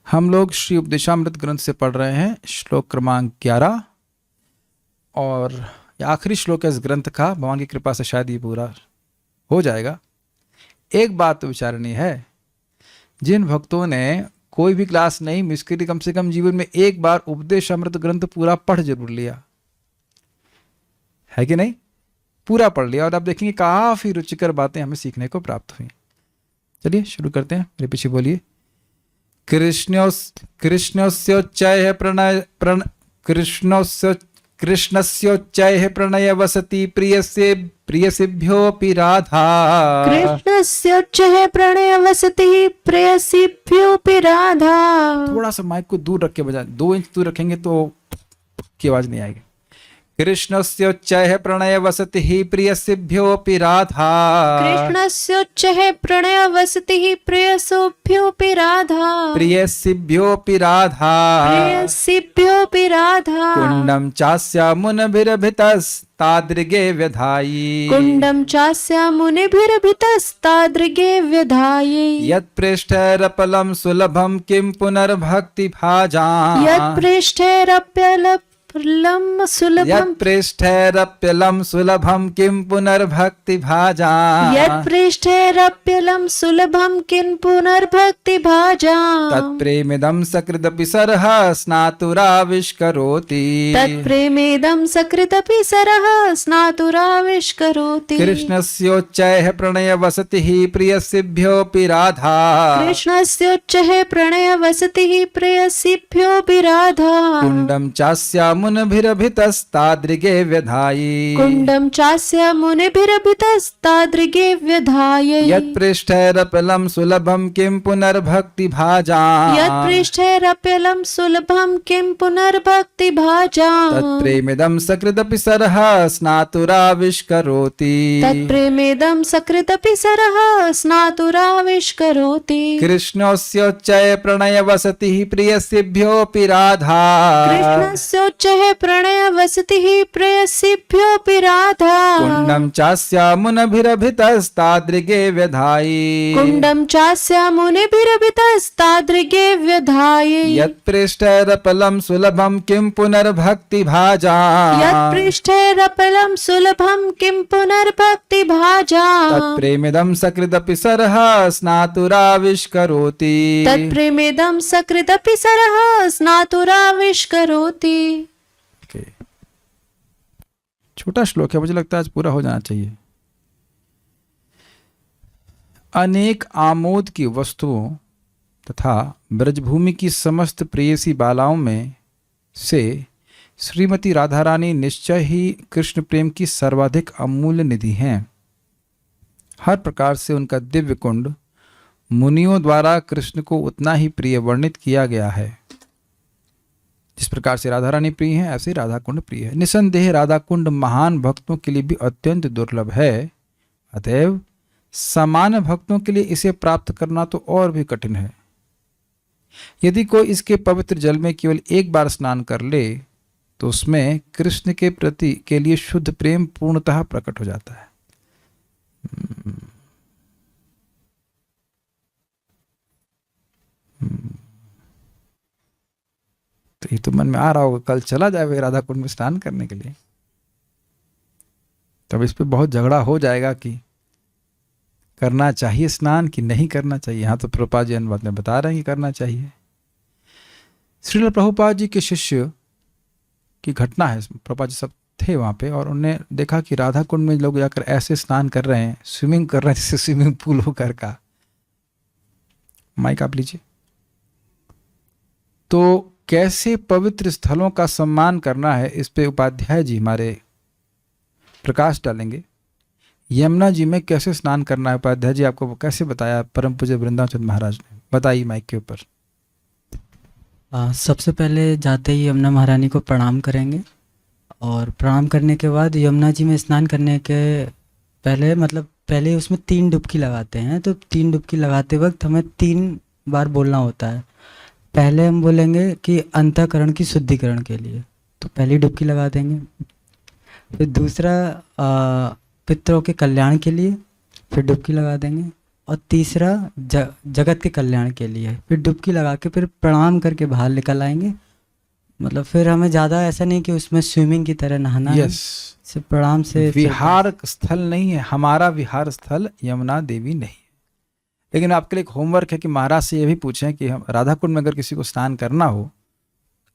हम लोग श्री उपदेशामृत ग्रंथ से पढ़ रहे हैं श्लोक क्रमांक 11 और ये आखिरी श्लोक है इस ग्रंथ का। भगवान की कृपा से शायद ये पूरा हो जाएगा। एक बात तो विचारनीय है, जिन भक्तों ने कोई भी क्लास नहीं मिस करी, कम से कम जीवन में एक बार उपदेशामृत ग्रंथ पूरा पढ़ जरूर लिया है कि नहीं, पूरा पढ़ लिया, और आप देखेंगे काफी रुचिकर बातें हमें सीखने को प्राप्त हुई। चलिए शुरू करते हैं, मेरे पीछे बोलिए। कृष्णस्योच्चैः प्रणय वसति प्रियसिभ्योऽपि राधा। कृष्णस्योच्चैः प्रणय वसति प्रेयसीभ्योऽपि राधा। थोड़ा सा माइक को दूर रख के बजाय 2 इंच दूर रखेंगे तो की आवाज नहीं आएगी। कृष्णस्योच्चैः प्रणय वसति प्रियसिभ्योऽपि राधा। कृष्णस्योच्चैः प्रणय वसति प्रेयसीभ्योऽपि राधा। प्रियसिभ्योऽपि राधा। प्रेयसीभ्योऽपि राधा। कुण्डं चास्यामुनभिरभितस्तादृगे व्यधायि। कुण्डं चास्यामुनिभिरभितस्तादृगे व्यधायि। यत्पृष्ठैरपलं सुलभं किं पुनर्भक्तिभाजाम्। यत्पृष्ठैरप्यलं सुलभं किं पुनर्भक्तिभाजाम्। यत्पृष्ठैरप्यलं सुलभं किं पुनर्भक्तिभाजाम्। तत्प्रेमिदं सकृदपि सरः स्नातुराविष्करोति। तत्प्रेमेदं सकृदपि सरः स्नातुराविष्करोति। कृष्णस्योच्चैः प्रणय वसति प्रियसिभ्योऽपि राधा। कृष्णस्योच्चैः प्रणय वसति प्रेयसीभ्योऽपि राधा। कुण्डं चास्यामुनभिरभितस्तादृगे व्यधायि। कुण्डं चास्यामुनिभिरभितस्तादृगे व्यधायि। यत्पृष्ठैरपलं सुलभं किं पुनर्भक्तिभाजाम्। यत्पृष्ठैरप्यलं सुलभं किं पुनर्भक्तिभाजाम्। तत्प्रेमिदं सकृदपि सरः स्नातुराविष्करोति। तत्प्रेमेदं सकृदपि सरः स्नातुराविष्करोति। कृष्णस्योच्चैः प्रणय वसति प्रियसिभ्योऽपि राधा। कृष्णस्योच्चैः प्रणय वसति प्रेयसीभ्योऽपि राधा। कुण्डं चास्यामुनभिरभितस्तादृगे व्यधायि। कुण्डं चास्यामुनिभिरभितस्तादृगे व्यधायि। यत्पृष्ठैरपलं सुलभं किं पुनर्भक्तिभाजाम्। यत्पृष्ठैरपलं सुलभं किं पुनर्भक्तिभाजाम्। तत्प्रेमिदं सकृदपि सरः स्नातुराविष्करोति। तत्प्रेमेदं सकृदपि सरः स्नातुराविष्करोति। छोटा श्लोक है, मुझे लगता है आज पूरा हो जाना चाहिए। अनेक आमोद की वस्तुओं तथा ब्रजभूमि की समस्त प्रेयसी बालाओं में से श्रीमती राधा रानी निश्चय ही कृष्ण प्रेम की सर्वाधिक अमूल्य निधि हैं। हर प्रकार से उनका दिव्य कुंड मुनियों द्वारा कृष्ण को उतना ही प्रिय वर्णित किया गया है। जिस प्रकार से राधा रानी प्रिय है, ऐसे राधा कुंड प्रिय है। निसंदेह राधा कुंड महान भक्तों के लिए भी अत्यंत दुर्लभ है, अतएव सामान्य भक्तों के लिए इसे प्राप्त करना तो और भी कठिन है। यदि कोई इसके पवित्र जल में केवल एक बार स्नान कर ले तो उसमें कृष्ण के प्रति के लिए शुद्ध प्रेम पूर्णतः प्रकट हो जाता है। तो ये तो मन में आ रहा होगा, कल चला जाए राधा कुंड में स्नान करने के लिए। तब इस पे बहुत झगड़ा हो जाएगा कि करना चाहिए स्नान कि नहीं करना चाहिए। यहाँ तो प्रभुपाद जी अनुवाद में बता रहे हैं कि करना चाहिए। श्रील प्रभुपाद जी के शिष्य की घटना है। प्रभुपाद जी सब थे वहाँ पे और उन्होंने देखा कि राधा कुंड में लोग जाकर ऐसे स्नान कर रहे हैं, स्विमिंग कर रहे हैं जैसे स्विमिंग पूल होकर का। माइक आप लीजिए। तो कैसे पवित्र स्थलों का सम्मान करना है, इस पे उपाध्याय जी हमारे प्रकाश डालेंगे। यमुना जी में कैसे स्नान करना है, उपाध्याय जी आपको कैसे बताया परम पूज्य वृंदावन चंद्र महाराज ने, बताइए माइक के ऊपर। सबसे पहले जाते ही यमुना महारानी को प्रणाम करेंगे और प्रणाम करने के बाद यमुना जी में स्नान करने के पहले उसमें 3 डुबकी लगाते हैं। तो 3 डुबकी लगाते वक्त हमें 3 बार बोलना होता है। पहले हम बोलेंगे कि अंतःकरण की शुद्धिकरण के लिए, तो पहली डुबकी लगा देंगे। फिर दूसरा पितरों के कल्याण के लिए फिर डुबकी लगा देंगे। और तीसरा जगत के कल्याण के लिए। फिर डुबकी लगा के फिर प्रणाम करके बाहर निकल आएंगे। मतलब फिर हमें ज़्यादा ऐसा नहीं कि उसमें स्विमिंग की तरह नहाना है, यस, सिर्फ प्रणाम से विहार स्थल नहीं है हमारा, विहार स्थल यमुना देवी नहीं है। लेकिन आपके लिए एक होमवर्क है कि महाराज से ये भी पूछें कि हम राधा कुंड में अगर किसी को स्नान करना हो,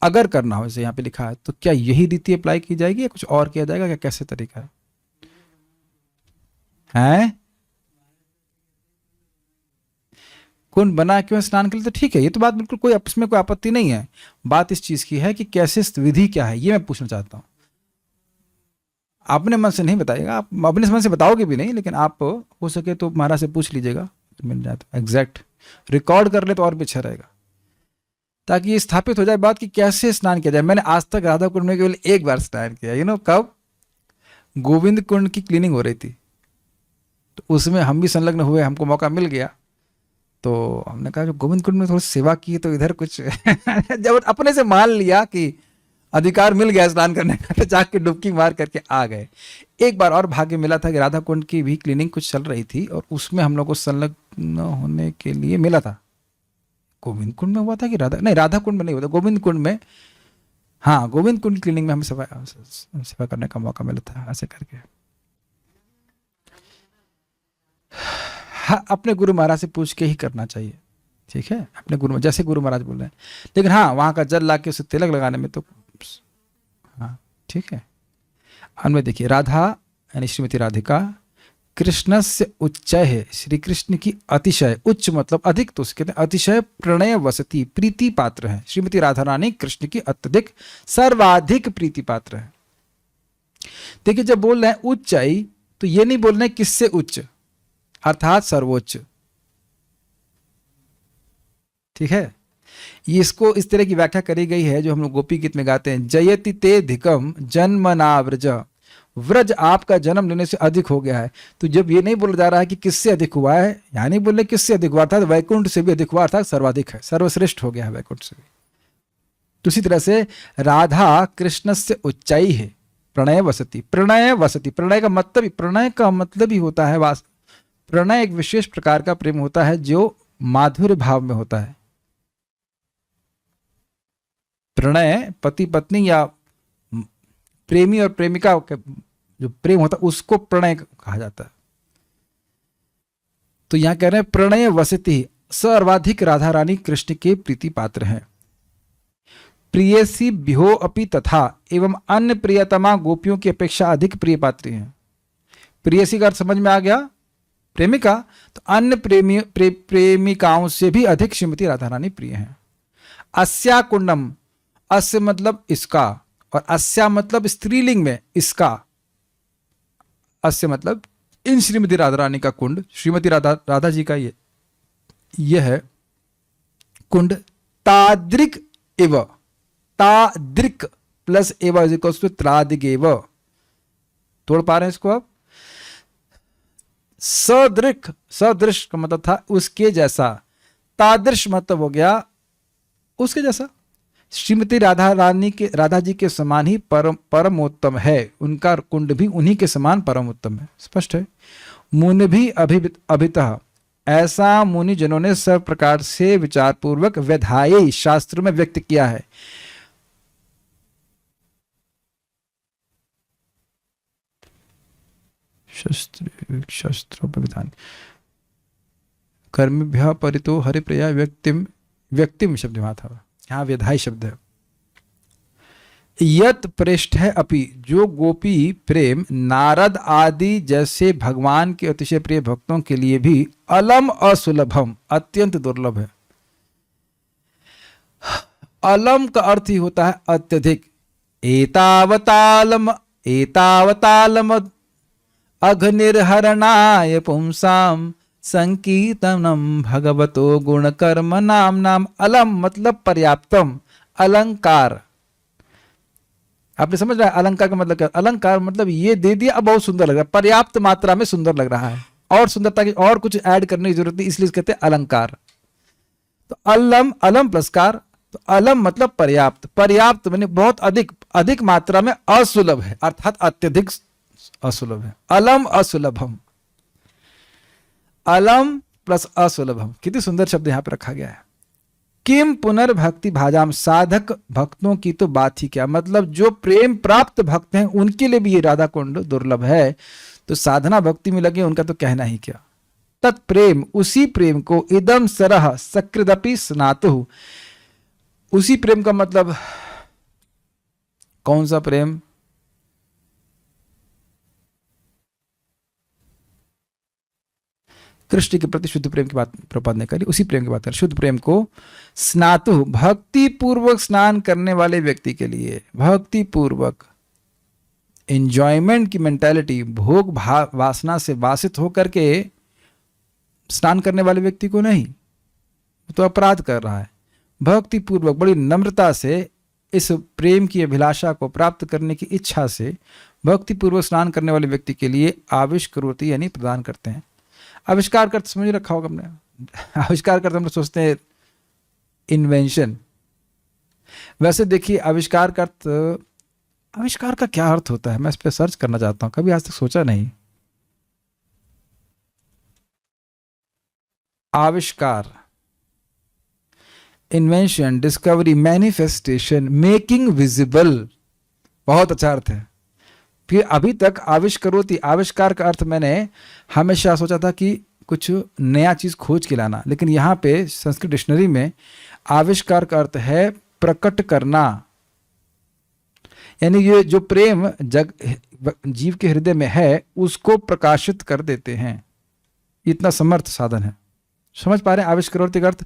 अगर करना हो, जैसे यहाँ पे लिखा है, तो क्या यही रीति अप्लाई की जाएगी या कुछ और किया जाएगा, क्या कैसे तरीका है? हैं? कुंड बना क्यों स्नान के लिए, तो ठीक है, ये तो बात बिल्कुल कोई इसमें कोई आपत्ति नहीं है। बात इस चीज की है कि कैसे विधि क्या है, ये मैं पूछना चाहता हूं। अपने मन से नहीं बताइएगा, आप अपने मन से बताओगे भी नहीं, लेकिन आप हो सके तो महाराज से पूछ लीजिएगा, मिल जाए तो एग्जैक्ट रिकॉर्ड कर ले तो और भी अच्छा रहेगा, ताकि ये स्थापित हो जाए बात कि कैसे स्नान किया जाए। मैंने आज तक राधा कुंड में केवल एक बार स्नान किया, कब? गोविंद कुंड की क्लीनिंग हो रही थी, तो उसमें हम भी संलग्न हुए, हमको मौका मिल गया, तो हमने कहा जो गोविंद कुंड में थोड़ी सेवा की तो इधर कुछ जब अपने से मान लिया कि अधिकार मिल गया स्नान करने का, तो जाके डुबकी मार करके आ गए। एक बार और भाग्य मिला था कि राधा कुंड की भी क्लीनिंग कुछ चल रही थी और उसमें हम लोग को संलग्न होने के लिए मिला था। गोविंद कुंड में हुआ था कि राधा कुंड में नहीं हुआ था, गोविंद कुंड में, हाँ गोविंद कुंड क्लीनिंग में हमें सेवा करने का मौका मिला था, ऐसे करके। हाँ, अपने गुरु महाराज से पूछ के ही करना चाहिए, ठीक है, अपने गुरु, जैसे गुरु महाराज बोल रहे हैं। लेकिन हाँ, वहाँ का जल ला के उसे तिलक लगाने में तो हाँ ठीक है। हमें देखिए, राधा यानी श्रीमती राधिका कृष्ण से उच्चय है, श्री कृष्ण की अतिशय, उच्च मतलब अधिक, तो उसके कहते हैं अतिशय प्रणय वसती, प्रीति पात्र है। श्रीमती राधा रानी कृष्ण की अत्यधिक सर्वाधिक प्रीति पात्र है। देखिए, जब बोल रहे हैं उच्चय, तो ये नहीं बोल रहे किससे उच्च, अर्थात सर्वोच्च, ठीक है। इसको इस तरह की व्याख्या करी गई है जो हम लोग गोपी गीत में गाते हैं, जयति ते धिकम जन्मना व्रज, व्रज आपका जन्म लेने से अधिक हो गया है। तो जब ये नहीं बोला जा रहा है कि किससे अधिक हुआ है, यानी बोले किससे अधिक हुआ, अर्थात वैकुंठ से भी अधिक हुआ, अर्थात सर्वाधिक है, सर्वश्रेष्ठ हो गया है वैकुंठ से भी। तो इसी तरह से राधा कृष्ण से उच्चाई है, प्रणय वसती, प्रणय वसती, प्रणय का मतलब ही होता है प्रणय एक विशेष प्रकार का प्रेम होता है जो माधुर्य भाव में होता है। प्रणय पति पत्नी या प्रेमी और प्रेमिका का जो प्रेम होता है उसको प्रणय कहा जाता है। तो यहां कह रहे हैं प्रणय वसती, सर्वाधिक राधा रानी कृष्ण के प्रीति पात्र हैं। प्रियसी बिहो अपि तथा, एवं अन्य प्रियतमा गोपियों की अपेक्षा अधिक प्रिय पात्री हैं। प्रियसी का अर्थ समझ में आ गया, प्रेमिका, तो अन्य प्रेमिकाओं से भी अधिक श्रीमती राधा रानी प्रिय हैं। अस्या कुंडम, अस्य मतलब इसका, और अस्या मतलब स्त्रीलिंग में इसका, अस्य मतलब इन श्रीमती राधा रानी का कुंड, श्रीमती राधा जी का ये है कुंड। तादृक एव, तादृक प्लस एव इज इक्वल्स टू त्रादिक एव, तोड़ पा रहे हैं इसको आप? सदृक, सदृश का मतलब था उसके जैसा, तादृश मतलब हो गया उसके जैसा। श्रीमती राधा जी के समान ही परमोत्तम है, उनका कुंड भी उन्हीं के समान परमोत्तम है, स्पष्ट है। मुनि भी अभितः, ऐसा मुनि जनों ने सर्व प्रकार से विचार पूर्वक विधायी शास्त्र में व्यक्त किया है। शस्त्रोपविधान कर्मभ्यः परितो हरिप्रिया व्यक्तिम शब्द वहां था, यहाँ विधायी शब्द है। यत पृष्ठ है अपि, जो गोपी प्रेम नारद आदि जैसे भगवान के अतिशय प्रिय भक्तों के लिए भी अलम असुलभम, अत्यंत दुर्लभ है। अलम का अर्थ ही होता है अत्यधिक। एतावतालम अघनिर्हरणाय पुंसाम संकीर्तनम भगवतो गुण कर्म नाम नाम। अलम मतलब पर्याप्तम, अलंकार। आपने समझ रहा है अलंकार का मतलब क्या? अलंकार मतलब ये दे दिया, अब बहुत सुंदर लग रहा है, पर्याप्त मात्रा में सुंदर लग रहा है, और सुंदरता की और कुछ ऐड करने की जरूरत नहीं, इसलिए कहते हैं अलंकार। तो अलम प्लसकार, तो अलम मतलब पर्याप्त, पर्याप्त माने बहुत अधिक, अधिक मात्रा में असुलभ है, अर्थात अत्यधिक असुलभ है। अलम असुलभम, अलम प्लस असुलभम, कितनी सुंदर शब्द यहाँ पे रखा गया है। किम पुनर्भक्ति भाजाम, साधक भक्तों की तो बात ही क्या, मतलब जो प्रेम प्राप्त भक्त हैं उनके लिए भी ये राधा कुंड दुर्लभ है, तो साधना भक्ति में लगे उनका तो कहना ही क्या। तत्प्रेम, उसी प्रेम को, इदम सरह सकृदपि स्नातु, उसी प्रेम का मतलब कौन सा प्रेम, कृष्ण के प्रति शुद्ध प्रेम की बात प्रभुपाद ने करी, उसी प्रेम की बात करें। शुद्ध प्रेम को स्नातु, भक्ति पूर्वक स्नान करने वाले व्यक्ति के लिए, भक्ति पूर्वक एंजॉयमेंट की मेंटालिटी, भोग वासना से वासित होकर के स्नान करने वाले व्यक्ति को नहीं, तो अपराध कर रहा है। भक्ति पूर्वक बड़ी नम्रता से इस प्रेम की अभिलाषा को प्राप्त करने की इच्छा से भक्ति पूर्वक स्नान करने वाले व्यक्ति के लिए आविष्करोति यानी प्रदान करते हैं। आविष्कार करते समझ रखा होगा हमने, आविष्कार करते हम लोग सोचते हैं इन्वेंशन। वैसे देखिए आविष्कार का क्या अर्थ होता है, मैं इस पर सर्च करना चाहता हूं, कभी आज तक सोचा नहीं। आविष्कार, invention, discovery, manifestation, making visible, बहुत अच्छा अर्थ है। फिर अभी तक आविष्करोति, आविष्कार का अर्थ मैंने हमेशा सोचा था कि कुछ नया चीज खोज के लाना, लेकिन यहाँ पे संस्कृत डिक्शनरी में आविष्कार का अर्थ है प्रकट करना, यानी ये जो प्रेम जीव के हृदय में है उसको प्रकाशित कर देते हैं। इतना समर्थ साधन है। समझ पा रहे हैं आविष्करोति का अर्थ?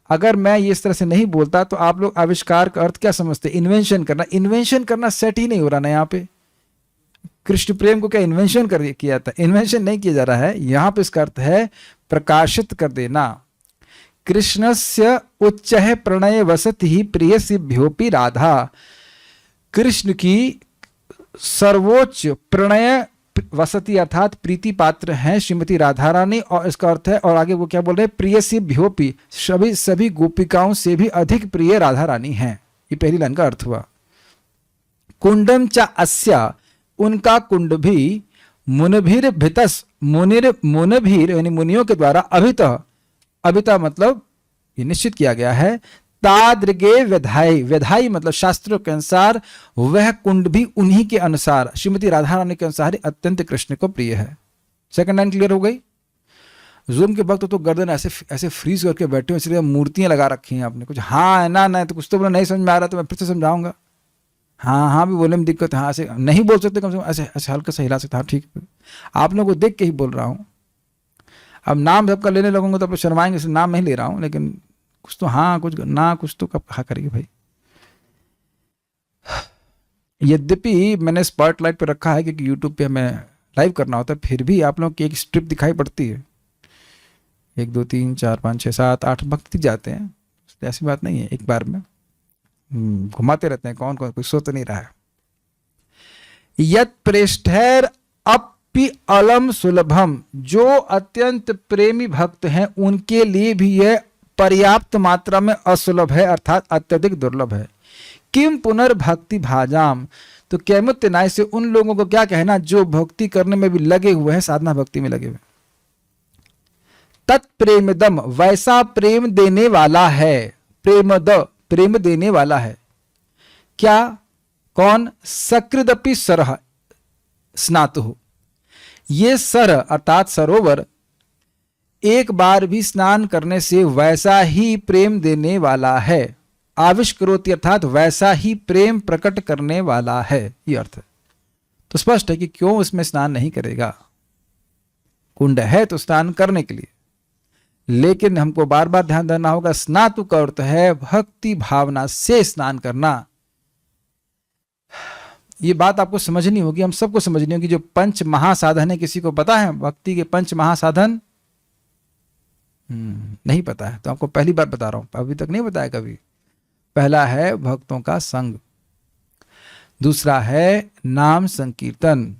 अगर मैं ये इस तरह से नहीं बोलता तो आप लोग आविष्कार का अर्थ क्या समझते? इन्वेंशन करना। इन्वेंशन करना सेट ही नहीं हो रहा ना यहाँ पे। कृष्ण प्रेम को क्या इन्वेंशन किया था? इन्वेंशन नहीं किया जा रहा है यहाँ पे। इसका अर्थ है प्रकाशित कर देना। कृष्णस्य उच्चैः प्रणय वसति ही प्रियसिभ्योऽपि राधा। कृष्ण की सर्वोच्च प्रणय वसती अर्थात प्रीति पात्र हैं श्रीमती राधा रानी, और इसका अर्थ है, और आगे वो क्या बोल रहे हैं, प्रियसिभ्योऽपि, सभी गोपिकाओं से भी अधिक प्रिय राधा रानी हैं। ये पहली लाइन का अर्थ हुआ। कुंडम च अस्या, उनका कुंड भी, मुनिभिर भितस, मुनिभिर यानी मुनियों के द्वारा, अभिता मतलब ये निश्चित किया गया है, तादृगे व्यधाई, व्यधाई मतलब शास्त्रों के अनुसार वह कुंड भी उन्हीं के अनुसार, श्रीमती राधा रानी के अनुसार अत्यंत कृष्ण को प्रिय है। सेकंड लाइन क्लियर हो गई? जूम के वक्त तो गर्दन ऐसे फ्रीज करके बैठे हो, इसलिए मूर्तियां लगा रखी हैं आपने। कुछ हाँ ना तो कुछ तो बोला नहीं समझ में आ रहा तो मैं फिर से समझाऊंगा। हाँ भी बोलने में दिक्कत है, हाँ ऐसे नहीं बोल सकते, कम से कम ऐसे हल्का सा हिला सकते। हाँ ठीक, आप लोगों को देख के ही बोल रहा हूँ। अब नाम सबका लेने लगूंगा तो आप शर्माएंगे, इसलिए नाम नहीं ले रहा हूँ, लेकिन कुछ तो हाँ कुछ ना कुछ तो कहा करेंगे भाई। यद्यपि मैंने स्पॉटलाइट पे रखा है क्योंकि यूट्यूब पे हमें लाइव करना होता है, फिर भी आप लोगों की एक स्ट्रिप दिखाई पड़ती है। 1 2 3 4 5 6 7 8 भक्त दिख जाते हैं, ऐसी बात नहीं है। एक बार में घुमाते रहते हैं, कौन कोई सो तो नहीं रहा है। यत् प्रेष्ठैर अपि अलम सुलभम, जो अत्यंत प्रेमी भक्त हैं उनके लिए भी यह पर्याप्त मात्रा में असुलभ है, अर्थात अत्यधिक दुर्लभ है। किम पुनर्भक्ति भाजाम, तो कैमुत्य न्याय से उन लोगों को क्या कहना जो भक्ति करने में भी लगे हुए हैं, साधना भक्ति में लगे हुए। तत्प्रेमदम, वैसा प्रेम देने वाला है। प्रेम देने वाला है क्या? कौन? सकृदपि सरह स्नातु, ये सर अर्थात सरोवर एक बार भी स्नान करने से वैसा ही प्रेम देने वाला है। आविष्करोति अर्थात वैसा ही प्रेम प्रकट करने वाला है, ये अर्थ है। तो स्पष्ट है कि क्यों इसमें स्नान नहीं करेगा। कुंड है तो स्नान करने के लिए, लेकिन हमको बार बार ध्यान देना होगा, स्नातु का अर्थ है भक्ति भावना से स्नान करना। ये बात आपको समझनी होगी, हम सबको समझनी होगी। जो पंच महासाधन है, किसी को पता है भक्ति के पंच महासाधन? नहीं पता है तो आपको पहली बार बता रहा हूं, अभी तक नहीं बताया कभी। पहला है भक्तों का संग, दूसरा है नाम संकीर्तन,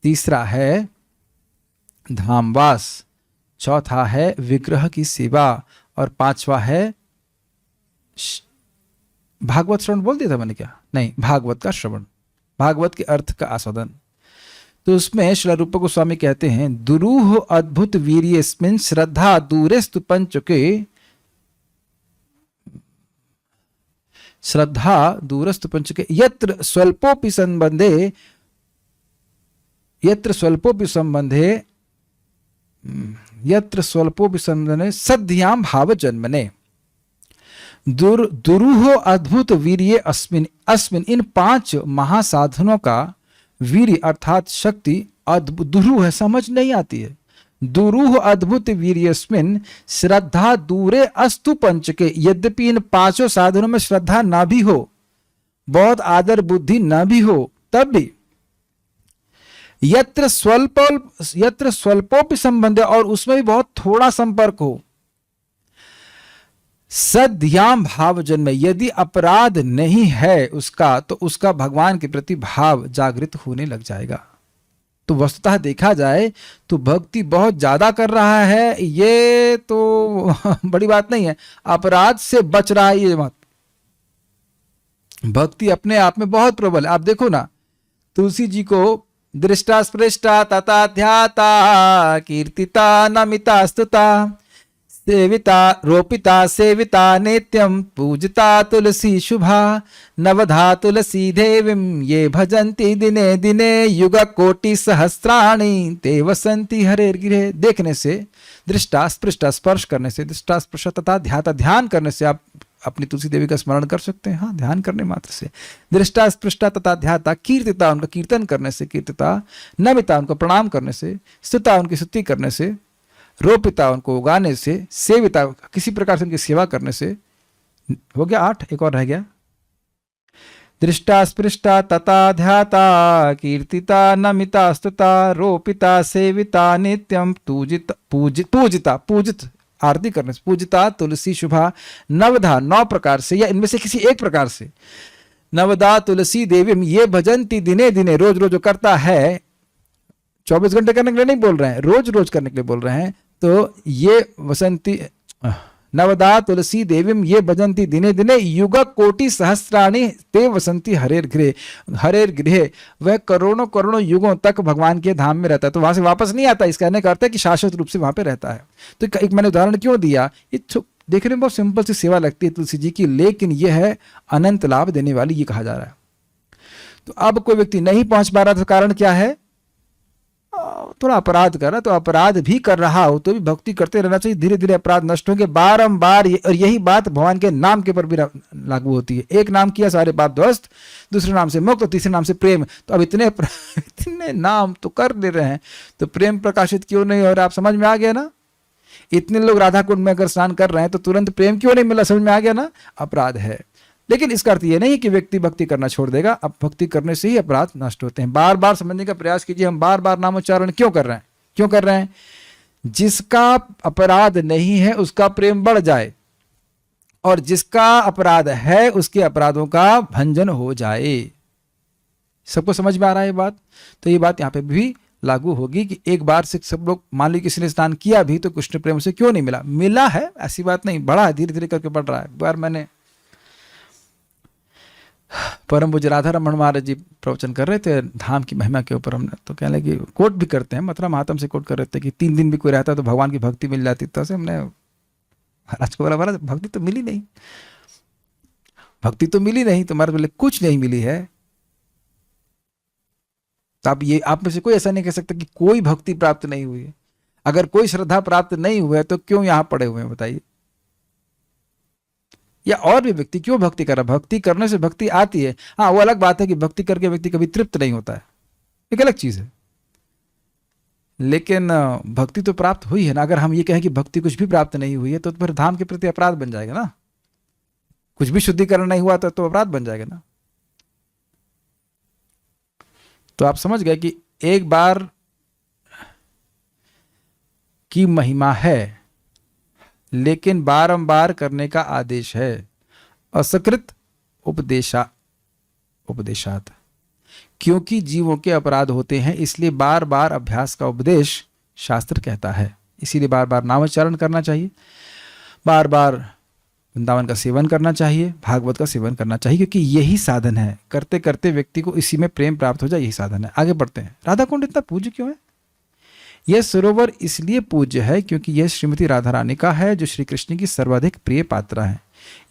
तीसरा है धामवास, चौथा है विग्रह की सेवा, और पांचवा है भागवत श्रवण। बोल दिया था मैंने क्या? नहीं, भागवत का श्रवण, भागवत के अर्थ का आस्वादन। तो उसमें श्री रूप गोस्वामी कहते हैं, दुरूह अद्भुत वीर्यस्मिन् श्रद्धा दूरेस्तु पंचके, श्रद्धा दूरस्तु पंचके यत्र स्वल्पोपि संबंधे, यत्र स्वल्पोपि संबंधे, यत्र स्वल्पोपि संबंधे सद्याम भाव जन्मने। दुरूह अद्भुत वीर्य अस्मिन, अस्मिन इन 5 महासाधनों का वीर्य अर्थात शक्ति अद्भुत, दुरूह है, समझ नहीं आती है। दुरूह अद्भुत वीर्यस्मिन श्रद्धा दूरे अस्तु पंचके, यद्यपि इन 5 साधनों में श्रद्धा ना भी हो, बहुत आदर बुद्धि ना भी हो, तब भी यत्र स्वल्पोपि संबंध, और उसमें भी बहुत थोड़ा संपर्क हो, सद्याम भाव जन्मे, यदि अपराध नहीं है उसका, तो उसका भगवान के प्रति भाव जागृत होने लग जाएगा। तो वस्तुतः देखा जाए तो भक्ति बहुत ज्यादा कर रहा है ये तो बड़ी बात नहीं है, अपराध से बच रहा है ये मत। भक्ति अपने आप में बहुत प्रबल है। आप देखो ना, तुलसी जी को दृष्टा स्पृष्टा तथा ध्याता कीर्तिता नमिता स्तुता सेविता रोपिता सेविता नित्यं पूजिता तुलसी शुभा नवधा तुलसी देवीं ये भजन्ति दिने दिने युग कोटि सहस्राणि ते वसन्ति हरेर्गिरे। देखने से, दृष्टा स्पृष्टा स्पर्श करने से, दृष्टा स्पृष्टा तथा ध्याता ध्यान करने से आप अपनी तुलसी देवी का स्मरण कर सकते हैं। हाँ, ध्यान करने मात्र से। दृष्टा स्पृष्टा तथा ध्याता कीर्तिता उनका कीर्तन करने से, कीर्तिता नमिता उनको प्रणाम करने से, स्तुता उनकी स्तुति करने से, रोपिता उनको उगाने से, सेविता किसी प्रकार से उनकी सेवा करने से। हो गया 8, एक और रह गया। दृष्टा स्पृष्टा तथा ध्याता कीर्तिता नमिता स्तुता रोपिता सेविता नित्यं पूजित आरती करने से, पूजिता तुलसी शुभा नवधा 9 प्रकार से या इनमें से किसी एक प्रकार से, नवदा तुलसी देवी ये भजन्ति दिने दिने रोज रोज जो करता है, 24 घंटे करने के लिए नहीं बोल रहे हैं, रोज रोज करने के लिए बोल रहे हैं। तो ये वसंती नवदा तुलसी देवीम ये भजन्ति दिने दिने युग कोटि सहस्राणि ते वसंती हरेर गृह। हरेर गृह वह करोड़ों करोड़ों युगों तक भगवान के धाम में रहता है, तो वहां से वापस नहीं आता। इसका कहने का अर्थ है कि शाश्वत रूप से वहां पे रहता है। तो एक मैंने उदाहरण क्यों दिया, ये देखने में बहुत सिंपल सी सेवा लगती है तुलसी जी की, लेकिन यह है अनंत लाभ देने वाली, ये कहा जा रहा है। तो अब कोई व्यक्ति नहीं पहुंच पा रहा, तो कारण क्या है, थोड़ा अपराध कर रहा, तो अपराध भी कर रहा हो तो भी भक्ति करते रहना चाहिए। धीरे धीरे अपराध नष्ट होंगे बारंबार। और यही बात भगवान के नाम के ऊपर भी लागू होती है। एक नाम किया सारे पाप ध्वस्त, दूसरे नाम से मुक्त, तीसरे नाम से प्रेम। तो अब इतने नाम तो कर ले रहे हैं, तो प्रेम प्रकाशित क्यों नहीं हो रहा? आप समझ में आ गया ना। इतने लोग राधा कुंड में अगर स्नान कर रहे हैं तो तुरंत प्रेम क्यों नहीं मिला? समझ में आ गया ना, अपराध है। लेकिन इसका अर्थ ये नहीं कि व्यक्ति भक्ति करना छोड़ देगा। अब भक्ति करने से ही अपराध नष्ट होते हैं। बार बार समझने का प्रयास कीजिए, हम बार बार नामोच्चारण क्यों कर रहे हैं? क्यों कर रहे हैं? जिसका अपराध नहीं है उसका प्रेम बढ़ जाए, और जिसका अपराध है उसके अपराधों का भंजन हो जाए। सबको समझ में आ रहा है ये बात? तो ये बात यहाँ पे भी लागू होगी कि एक बार से सब लोग, मान लीजिए किसी ने स्नान किया भी तो कृष्ण प्रेम से क्यों नहीं मिला? मिला है, ऐसी बात नहीं, बढ़ा है, धीरे धीरे करके बढ़ रहा है। बार मैंने परम पूज्य राधा रमण महाराज जी प्रवचन कर रहे थे धाम की महिमा के ऊपर, हमने तो कहने लगे, कोट भी करते हैं, मथुरा महात्म से कोट कर रहे थे कि 3 दिन भी कोई रहता तो भगवान की भक्ति मिल जाती। तो हमने महाराज को बोला, महाराज भक्ति तो मिली नहीं, भक्ति तो मिली नहीं। तो महाराज बोले कुछ नहीं मिली है। तो आप में से कोई ऐसा नहीं कह सकता कि कोई भक्ति प्राप्त नहीं हुई है। अगर कोई श्रद्धा प्राप्त नहीं हुआ है तो क्यों यहां पड़े हुए हैं बताइए? या और भी व्यक्ति क्यों भक्ति कर रहा? भक्ति करने से भक्ति आती है। हाँ, वो अलग बात है कि भक्ति करके व्यक्ति कभी तृप्त नहीं होता है, एक अलग चीज है। लेकिन भक्ति तो प्राप्त हुई है ना। अगर हम ये कहें कि भक्ति कुछ भी प्राप्त नहीं हुई है तो फिर धाम के प्रति अपराध बन जाएगा ना। कुछ भी शुद्धिकरण नहीं हुआ तो अपराध बन जाएगा ना। तो आप समझ गए कि एक बार की महिमा है, लेकिन बारंबार करने का आदेश है। असकृत उपदेशात, क्योंकि जीवों के अपराध होते हैं, इसलिए बार बार अभ्यास का उपदेश शास्त्र कहता है। इसीलिए बार बार नामोच्चारण करना चाहिए, बार बार वृंदावन का सेवन करना चाहिए, भागवत का सेवन करना चाहिए, क्योंकि यही साधन है। करते करते व्यक्ति को इसी में प्रेम प्राप्त हो जाए, यही साधन है। आगे बढ़ते हैं। राधा कुंड इतना पूज्य क्यों है? यह सरोवर इसलिए पूज्य है क्योंकि यह श्रीमती राधा रानी का है, जो श्री कृष्ण की सर्वाधिक प्रिय पात्रा है।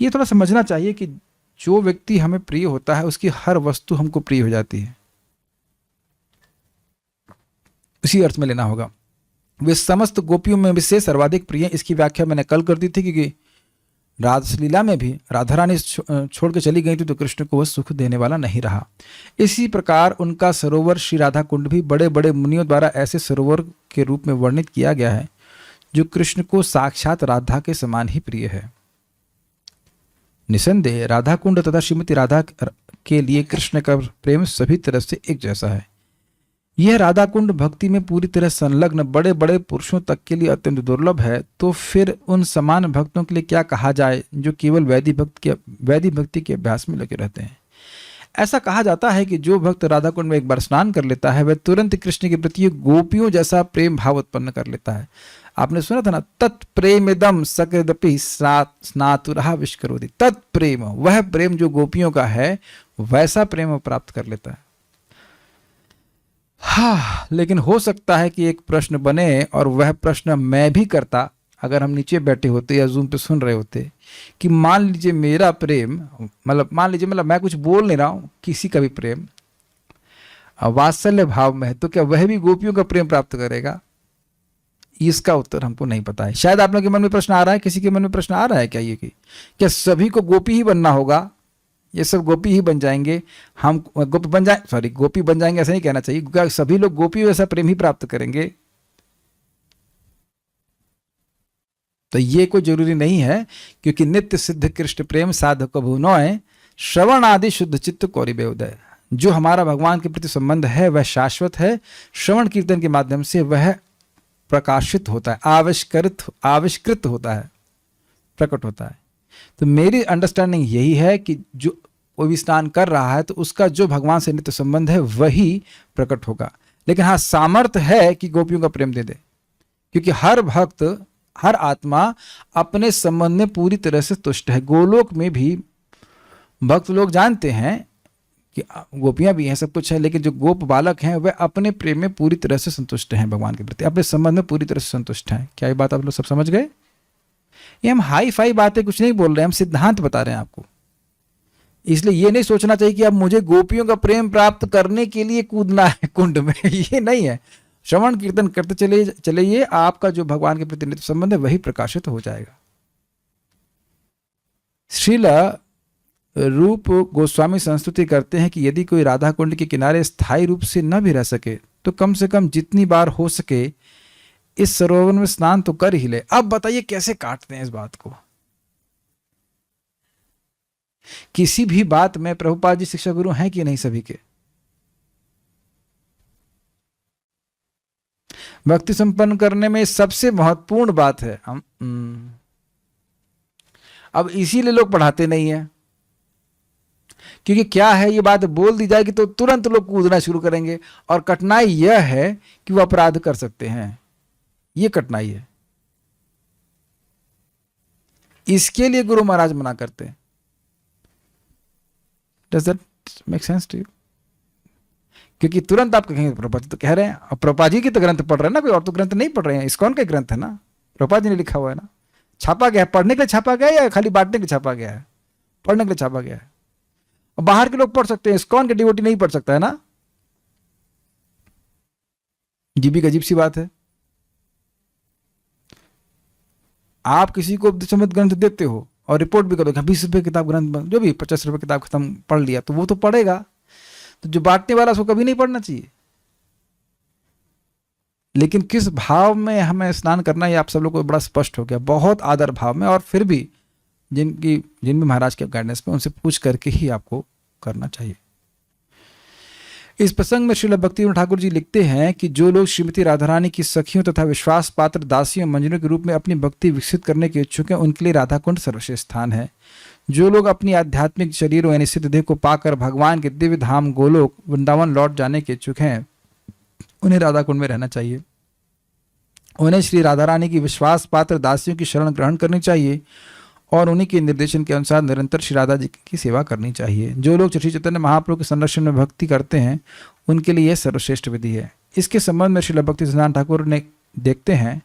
ये थोड़ा समझना चाहिए कि जो व्यक्ति हमें प्रिय होता है उसकी हर वस्तु हमको प्रिय हो जाती है, उसी अर्थ में लेना होगा। वे समस्त गोपियों में से सर्वाधिक प्रिय। इसकी व्याख्या मैंने कल कर दी थी, क्योंकि रासलीला में भी राधा रानी छोड़ के चली गई थी तो कृष्ण को वह सुख देने वाला नहीं रहा। इसी प्रकार उनका सरोवर श्री राधा कुंड भी बड़े बड़े मुनियों द्वारा ऐसे सरोवर के रूप में वर्णित किया गया है जो कृष्ण को साक्षात राधा के समान ही प्रिय है। निसंदेह राधा कुंड तथा श्रीमती राधा के लिए कृष्ण का प्रेम सभी तरह से एक जैसा है। यह राधा कुंड भक्ति में पूरी तरह संलग्न बड़े बड़े पुरुषों तक के लिए अत्यंत दुर्लभ है, तो फिर उन समान भक्तों के लिए क्या कहा जाए जो केवल वैदिक भक्ति के अभ्यास में लगे रहते हैं। ऐसा कहा जाता है कि जो भक्त राधा कुंड में एक बार स्नान कर लेता है वह तुरंत कृष्ण के प्रति गोपियों जैसा प्रेम भाव उत्पन्न कर लेता है। आपने सुना था ना, तत्प्रेमिदम सकृदपि स्नातुरः विष्करोति। तत्प्रेम, वह प्रेम जो गोपियों का है वैसा प्रेम वो प्राप्त कर लेता है। हाँ, लेकिन हो सकता है कि एक प्रश्न बने, और वह प्रश्न मैं भी करता अगर हम नीचे बैठे होते या जूम पे सुन रहे होते, कि मान लीजिए मेरा प्रेम, मतलब मैं कुछ बोल नहीं रहा हूं, किसी का भी प्रेम वात्सल्य भाव में है, तो क्या वह भी गोपियों का प्रेम प्राप्त करेगा? इसका उत्तर हमको नहीं पता है। शायद आप लोगों के मन में प्रश्न आ रहा है, किसी के मन में प्रश्न आ रहा है क्या ये कि क्या सभी को गोपी ही बनना होगा, ये सब गोपी ही बन जाएंगे, हम गोपी बन जाएंगे, ऐसा नहीं कहना चाहिए। क्या सभी लोग गोपी वैसा प्रेम ही प्राप्त करेंगे? तो ये कोई जरूरी नहीं है, क्योंकि नित्य सिद्ध कृष्ण प्रेम साधक भुनोय श्रवण आदि शुद्ध चित्त कौरिबे उदय। जो हमारा भगवान के प्रति संबंध है वह शाश्वत है। श्रवण कीर्तन के माध्यम से वह प्रकाशित होता है, आविष्कृत होता है, प्रकट होता है। तो मेरी अंडरस्टैंडिंग यही है कि जो कोई भी स्नान कर रहा है तो उसका जो भगवान से नित्य संबंध है वही प्रकट होगा। लेकिन हाँ, सामर्थ्य है कि गोपियों का प्रेम दे दे, क्योंकि हर भक्त, हर आत्मा अपने संबंध में पूरी तरह से तुष्ट है। गोलोक में भी भक्त लोग जानते हैं कि गोपियां भी हैं, सब कुछ है, लेकिन जो गोप बालक हैं वह अपने प्रेम में पूरी तरह से संतुष्ट हैं, भगवान के प्रति अपने संबंध में पूरी तरह से संतुष्ट हैं। क्या ये बात आप लोग सब समझ गए? ये हम हाई फाई बातें कुछ नहीं बोल रहे हैं, हम सिद्धांत बता रहे हैं आपको। इसलिए ये नहीं सोचना चाहिए कि अब मुझे गोपियों का प्रेम प्राप्त करने के लिए कूदना है कुंड में, ये नहीं है। श्रवण कीर्तन करते चलिए, आपका जो भगवान के प्रति नित्य संबंध है वही प्रकाशित हो जाएगा। श्रील रूप गोस्वामी संस्तुति करते हैं कि यदि कोई राधा कुंड के किनारे स्थायी रूप से न भी रह सके तो कम से कम जितनी बार हो सके इस सरोवर में स्नान तो कर ही ले। अब बताइए कैसे काटते हैं इस बात को? किसी भी बात में प्रभुपाद जी शिक्षा गुरु हैं कि नहीं सभी के? भक्ति संपन्न करने में सबसे महत्वपूर्ण बात है अब इसीलिए लोग पढ़ाते नहीं है, क्योंकि क्या है, ये बात बोल दी जाएगी तो तुरंत लोग कूदना शुरू करेंगे, और कठिनाई यह है कि वो अपराध कर सकते हैं। ये कठिनाई है, इसके लिए गुरु महाराज मना करते हैं। Does that make sense to you? क्योंकि तुरंत आप कहेंगे प्रभुपाद जी तो कह रहे हैं, और प्रभुपाद जी की तो ग्रंथ पढ़ रहे हैं ना, कोई और तो ग्रंथ नहीं पढ़ रहे हैं, इस्कॉन का ग्रंथ है ना, प्रभुपाद जी ने लिखा हुआ है ना। छापा गया है, पढ़ने के लिए छापा गया है या खाली बांटने के लिए छापा गया है? पढ़ने के लिए छापा गया है। और बाहर के लोग पढ़ सकते हैं, इस्कॉन के डिवोटी नहीं पढ़ सकता है ना। ये भी अजीब सी बात है। आप किसी को उपदेशामृत ग्रंथ देते हो और रिपोर्ट भी करोगे 20 रुपये किताब ग्रंथ, जो भी 50 रुपये किताब खत्म पढ़ लिया, तो वो तो पढ़ेगा। तो जो बांटने वाला उसको कभी नहीं पढ़ना चाहिए। लेकिन किस भाव में हमें स्नान करना, ये आप सब लोग को बड़ा स्पष्ट हो गया, बहुत आदर भाव में। और फिर भी जिन भी महाराज के गाइडेंस में, उनसे पूछ करके ही आपको करना चाहिए। इस प्रसंग में श्रील भक्तिविनोद ठाकुर जी लिखते हैं कि जो लोग श्रीमती राधा रानी की सखियों तथा विश्वास पात्र दासियों मंजनों के रूप में अपनी भक्ति विकसित करने के इच्छुक हैं, उनके लिए राधा कुंड सर्वश्रेष्ठ स्थान है। जो लोग अपनी आध्यात्मिक शरीरों यानी सिद्ध देह को पाकर भगवान के दिव्य धाम गोलोक वृंदावन लौट जाने के इच्छुक हैं, उन्हें राधा कुंड में रहना चाहिए। उन्हें श्री राधा रानी की विश्वास पात्र दासियों की शरण ग्रहण करनी चाहिए और उन्हीं के निर्देशन के अनुसार निरंतर श्री राधा जी की सेवा करनी चाहिए। जो लोग श्री चैतन्य महाप्रभु के संरक्षण में भक्ति करते हैं उनके लिए यह सर्वश्रेष्ठ विधि है। इसके संबंध में श्रील भक्ति सिद्धांत ठाकुर ने देखते हैं,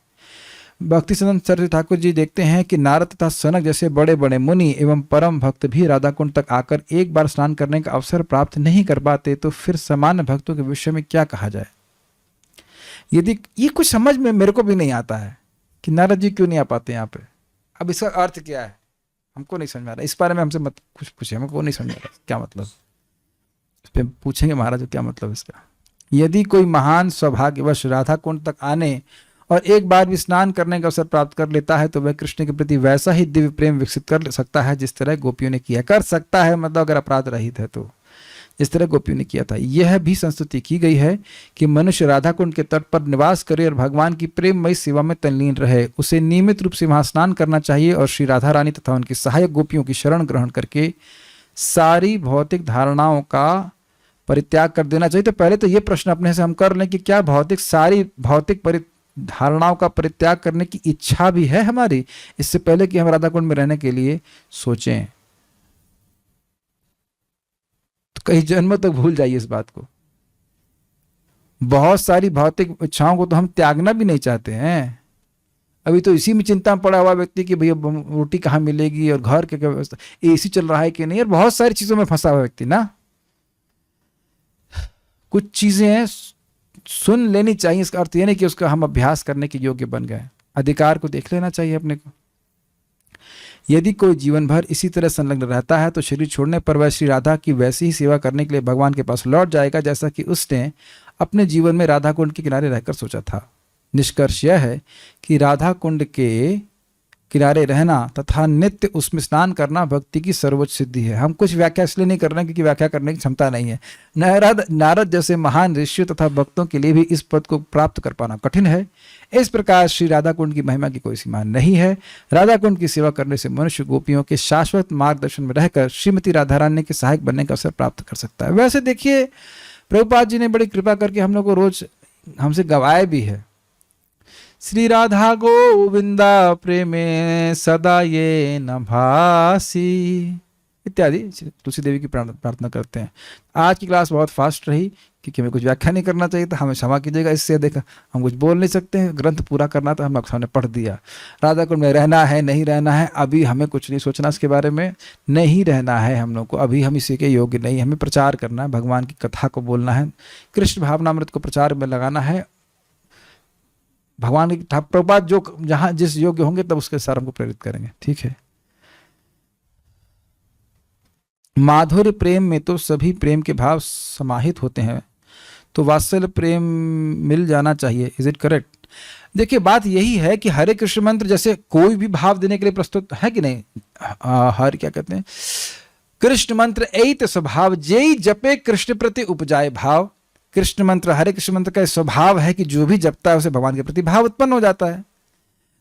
भक्ति सिद्धांत सरस्वती ठाकुर जी देखते हैं कि नारद तथा सनक जैसे बड़े बड़े मुनि एवं परम भक्त भी राधा कुंड तक आकर एक बार स्नान करने का अवसर प्राप्त नहीं कर पाते, तो फिर सामान्य भक्तों के विषय में क्या कहा जाए। यदि ये कुछ समझ में मेरे को भी नहीं आता है कि नारद जी क्यों नहीं आ पाते यहाँ पे। अब इसका अर्थ क्या है हमको नहीं समझ में आ रहा। इस बारे में हमसे मत कुछ पूछे, हमको नहीं समझ में आ रहा क्या मतलब। इस पे पूछेंगे महाराज क्या मतलब इसका। यदि कोई महान सौभाग्यवश राधा कुंड तक आने और एक बार भी स्नान करने का अवसर प्राप्त कर लेता है तो वह कृष्ण के प्रति वैसा ही दिव्य प्रेम विकसित कर सकता है जिस तरह गोपियों ने किया। कर सकता है मतलब अगर अपराध रहित है तो, जिस तरह गोपियों ने किया था। यह भी संस्तुति की गई है कि मनुष्य राधा कुंड के तट पर निवास करे और भगवान की प्रेममयी सेवा में तल्लीन रहे। उसे नियमित रूप से वहां स्नान करना चाहिए और श्री राधा रानी तथा उनकी सहायक गोपियों की शरण ग्रहण करके सारी भौतिक धारणाओं का परित्याग कर देना चाहिए। तो पहले तो ये प्रश्न अपने से हम कर लें कि क्या सारी भौतिक धारणाओं का परित्याग करने की इच्छा भी है हमारी, इससे पहले कि हम राधा कुंड में रहने के लिए सोचें। तो कई जन्म तक भूल जाइए इस बात को। बहुत सारी भौतिक इच्छाओं को तो हम त्यागना भी नहीं चाहते हैं। अभी तो इसी में चिंता में पड़ा हुआ व्यक्ति कि भैया रोटी कहाँ मिलेगी और घर के क्या व्यवस्था, एसी चल रहा है कि नहीं, और बहुत सारी चीजों में फंसा हुआ व्यक्ति ना। कुछ चीजें सुन लेनी चाहिए, इसका अर्थ यह नहीं कि उसका हम अभ्यास करने के योग्य बन गए। अधिकार को देख लेना चाहिए अपने को। यदि कोई जीवन भर इसी तरह संलग्न रहता है तो शरीर छोड़ने पर वह श्री राधा की वैसी ही सेवा करने के लिए भगवान के पास लौट जाएगा जैसा कि उसने अपने जीवन में राधा कुंड के किनारे रहकर सोचा था। निष्कर्ष यह है कि राधा कुंड के किनारे रहना तथा नित्य उसमें स्नान करना भक्ति की सर्वोच्च सिद्धि है। हम कुछ व्याख्या इसलिए नहीं कर रहे हैं क्योंकि व्याख्या करने की क्षमता नहीं है। नारद जैसे महान ऋषियों तथा भक्तों के लिए भी इस पद को प्राप्त कर पाना कठिन है। इस प्रकार श्री राधा कुंड की महिमा की कोई सीमा नहीं है। राधा कुंड की सेवा करने से मनुष्य गोपियों के शाश्वत मार्गदर्शन में रहकर श्रीमती राधा रानी के सहायक बनने का अवसर प्राप्त कर सकता है। वैसे देखिए प्रभुपाद जी ने बड़ी कृपा करके हम लोग को रोज हमसे गवाए भी है, श्री राधा गोविंदा प्रेमे सदा ये न भासी इत्यादि तुलसी देवी की प्रार्थना करते हैं। आज की क्लास बहुत फास्ट रही क्योंकि हमें कुछ व्याख्या नहीं करना चाहिए था, हमें क्षमा कीजिएगा। इससे देखा हम कुछ बोल नहीं सकते हैं, ग्रंथ पूरा करना था, हम आपके सामने पढ़ दिया। राधा कुंड में रहना है नहीं रहना है अभी हमें कुछ नहीं सोचना, इसके बारे में नहीं रहना है हम लोग को। अभी हम इसी के योग्य नहीं, हमें प्रचार करना है, भगवान की कथा को बोलना है, कृष्ण भावनामृत को प्रचार में लगाना है। भगवान की प्रभुपाद जो जहां जिस योग्य होंगे तब उसके सार हमको प्रेरित करेंगे। ठीक है। माधुर्य प्रेम में तो सभी प्रेम के भाव समाहित होते हैं, तो वात्सल्य प्रेम मिल जाना चाहिए। Is it correct? देखिए बात यही है कि हरे कृष्ण मंत्र जैसे कोई भी भाव देने के लिए प्रस्तुत है कि नहीं। हर क्या कहते हैं, कृष्ण मंत्र एत स्वभाव जेई जपे कृष्ण प्रति उपजाए भाव। कृष्ण मंत्र हरे कृष्ण मंत्र का स्वभाव है कि जो भी जपता है उसे भगवान के प्रति भाव उत्पन्न हो जाता है।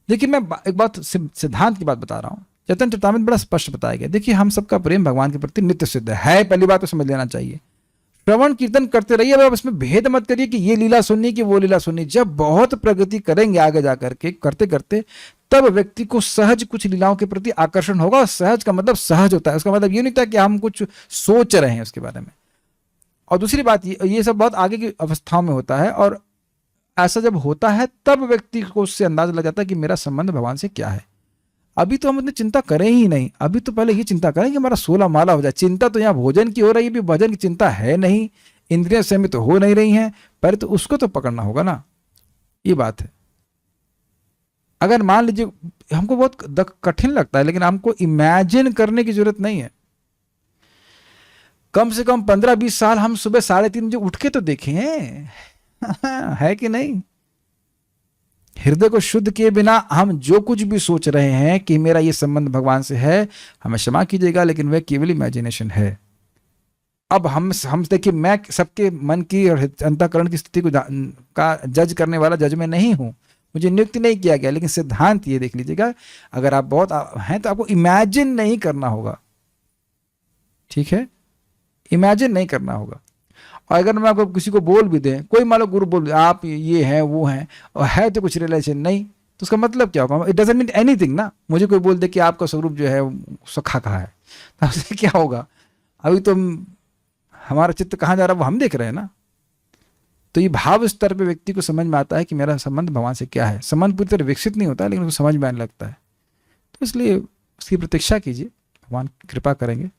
देखिए मैं एक बात सिद्धांत की बात बता रहा हूं, चैतन्य चरितामृत बड़ा स्पष्ट बताया गया। देखिए हम सबका प्रेम भगवान के प्रति नित्य सिद्ध है, पहली बात तो समझ लेना चाहिए। श्रवण कीर्तन करते रहिए, अब इसमें भेद मत करिए कि ये लीला सुननी कि वो लीला सुननी। जब बहुत प्रगति करेंगे आगे जाकर के करते करते तब व्यक्ति को सहज कुछ लीलाओं के प्रति आकर्षण होगा। सहज का मतलब सहज होता है, उसका मतलब ये नहीं था कि हम कुछ सोच रहे हैं उसके बारे में। और दूसरी बात ये सब बहुत आगे की अवस्थाओं में होता है, और ऐसा जब होता है तब व्यक्ति को उससे अंदाजा लग जाता है कि मेरा संबंध भगवान से क्या है। अभी तो हम इतनी चिंता करें ही नहीं, अभी तो पहले ये चिंता करें कि हमारा 16 माला हो जाए। चिंता तो यहाँ भोजन की हो रही है, भी भजन की चिंता है नहीं, इंद्रियां संयमित तो हो नहीं रही हैं, पर तो उसको तो पकड़ना होगा ना, ये बात है। अगर मान लीजिए हमको बहुत कठिन लगता है, लेकिन हमको इमेजिन करने की जरूरत नहीं है। कम से कम 15-20 साल हम सुबह 3:30 बजे उठ के तो देखें है कि नहीं। हृदय को शुद्ध किए बिना हम जो कुछ भी सोच रहे हैं कि मेरा ये संबंध भगवान से है, हमें क्षमा कीजिएगा, लेकिन वह केवल इमेजिनेशन है। अब हम देखिए, मैं सबके मन की और अंतःकरण की स्थिति को का जज करने वाला जज में नहीं हूं, मुझे नियुक्त नहीं किया गया। लेकिन सिद्धांत ये देख लीजिएगा, अगर आप बहुत हैं तो आपको इमेजिन नहीं करना होगा। ठीक है, इमेजिन नहीं करना होगा। और अगर मैं आपको किसी को बोल भी दें, कोई मान लो गुरु बोल दे आप ये हैं वो हैं, और है तो कुछ रिलेशन नहीं, तो उसका मतलब क्या होगा? इट डजंट मीन एनीथिंग ना। मुझे कोई बोल दे कि आपका स्वरूप जो है वो सखा कहाँ है, तो उससे क्या होगा? अभी तो हमारा चित्त कहाँ जा रहा है वो हम देख रहे हैं ना। तो ये भाव स्तर पे व्यक्ति को समझ में आता है कि मेरा संबंध भगवान से क्या है। संबंध पूरी तरह विकसित नहीं होता है, लेकिन उसको समझ में आने लगता है। तो इसलिए उसकी प्रतीक्षा कीजिए, भगवान कृपा करेंगे।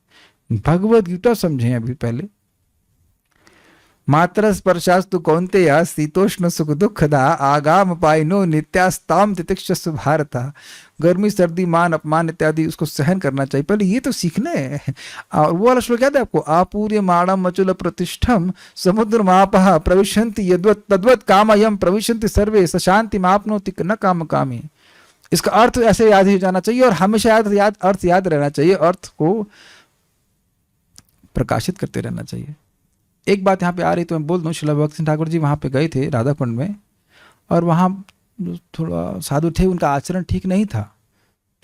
भगवद गीता समझें अभी पहले। मात्र स्पर्शास्तु कौन्तेय शीतोष्ण सुख दुखदा आगाम पाइनो नित्यास्ताम तितिक्षस्व भारत। गर्मी सर्दी मान अपमान इत्यादि उसको सहन करना चाहिए, पहले ये तो सीखना है। और वो वाला श्लोक याद है आपको? आपूर्य माणम अचुल प्रतिष्ठम समुद्र मापह प्रविशन्ति यद्वत् तद्वत् कामयम प्रविशन्ति सर्वे सशांति मापनोति न काम कामी। इसका अर्थ ऐसे याद ही जाना चाहिए और हमेशा अर्थ याद रहना चाहिए, अर्थ को प्रकाशित करते रहना चाहिए। एक बात यहाँ पे आ रही तो मैं बोल दूँ, श्रील भक्त सिंह ठाकुर जी वहाँ पे गए थे राधा कुंड में, और वहाँ थोड़ा साधु थे, उनका आचरण ठीक नहीं था,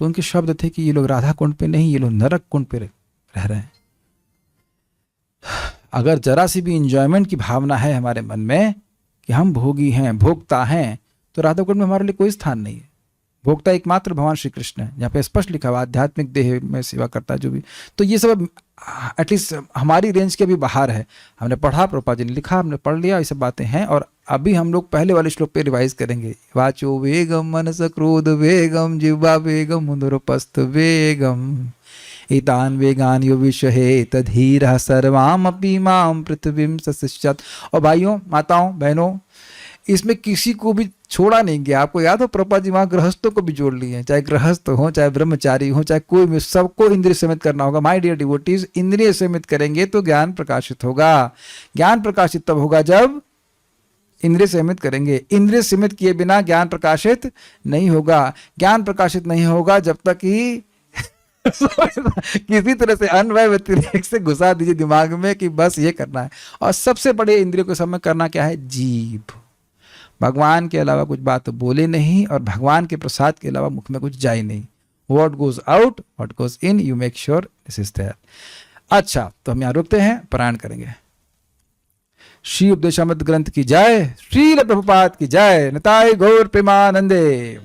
तो उनके शब्द थे कि ये लोग राधा कुंड पे नहीं, ये लोग नरक कुंड पे रह रहे हैं। अगर जरा सी भी इंजॉयमेंट की भावना है हमारे मन में कि हम भोगी हैं, भोक्ता हैं, तो राधा कुंड में हमारे लिए कोई स्थान नहीं है। भोक्ता एकमात्र भगवान श्री कृष्ण है, जहाँ पे स्पष्ट लिखा हुआ आध्यात्मिक देह में सेवा करता है जो भी। तो ये सब एटलीस्ट हमारी रेंज के भी बाहर है। हमने पढ़ा, प्रभुपाद जी ने लिखा, हमने पढ़ लिया, ये सब बातें हैं। और अभी हम लोग पहले वाले श्लोक पे रिवाइज करेंगे। वाचो वेगम मनस क्रोध वेगम जिह्वा वेगम मुदुरपस्थ वेगम एतान वेगान यो विषहे तधीरः सर्वामपि मां पृथ्वीं सशिष्यत्। और भाइयों, माताओं, बहनों, इसमें किसी को भी छोड़ा नहीं गया। आपको याद हो प्रभुपाद जी वहाँ गृहस्थों को भी जोड़ लिए, चाहे गृहस्थ हो, चाहे ब्रह्मचारी हो, चाहे कोई भी, सबको इंद्रिय संयमित करना होगा। माय डियर डिवोटीज, इंद्रिय संयमित करेंगे तो ज्ञान प्रकाशित होगा। ज्ञान प्रकाशित तब होगा जब इंद्रिय संयमित करेंगे। इंद्रिय संयमित किए बिना ज्ञान प्रकाशित नहीं होगा। ज्ञान प्रकाशित नहीं होगा जब तक कि किसी तरह से अन्वय व्यतिरेक से घुसा दीजिए दिमाग में कि बस ये करना है। और सबसे बड़े इंद्रियों को समय करना क्या है? जीभ। भगवान के अलावा कुछ बात बोले नहीं, और भगवान के प्रसाद के अलावा मुख में कुछ जाए नहीं। What goes out, what goes in, you make sure this is there. अच्छा, तो हम यहाँ रुकते हैं, पारायण करेंगे। श्री उपदेशामृत ग्रंथ की जय, श्रील प्रभुपाद की जय, निताय गौर प्रेमानंदे।